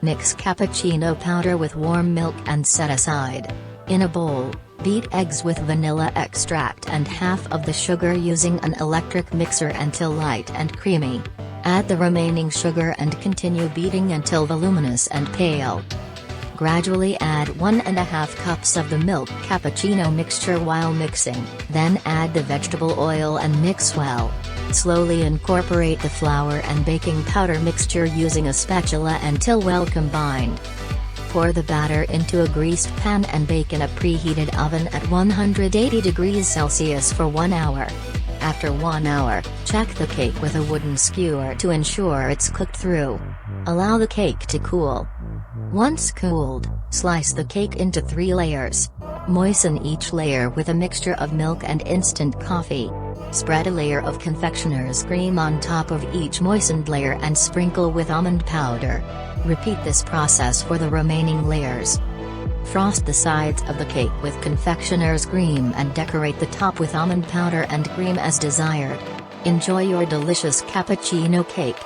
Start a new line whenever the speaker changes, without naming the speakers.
Mix cappuccino powder with warm milk and set aside. In a bowl, beat eggs with vanilla extract and half of the sugar using an electric mixer until light and creamy. Add the remaining sugar and continue beating until voluminous and pale. Gradually add 1½ cups of the milk cappuccino mixture while mixing, then add the vegetable oil and mix well. Slowly incorporate the flour and baking powder mixture using a spatula until well combined. Pour the batter into a greased pan and bake in a preheated oven at 180 degrees Celsius for 1 hour. After 1 hour, check the cake with a wooden skewer to ensure it's cooked through. Allow the cake to cool. Once cooled, slice the cake into 3 layers. Moisten each layer with a mixture of milk and instant coffee. Spread a layer of confectioner's cream on top of each moistened layer and sprinkle with almond powder. Repeat this process for the remaining layers. Frost the sides of the cake with confectioner's cream and decorate the top with almond powder and cream as desired. Enjoy your delicious cappuccino cake.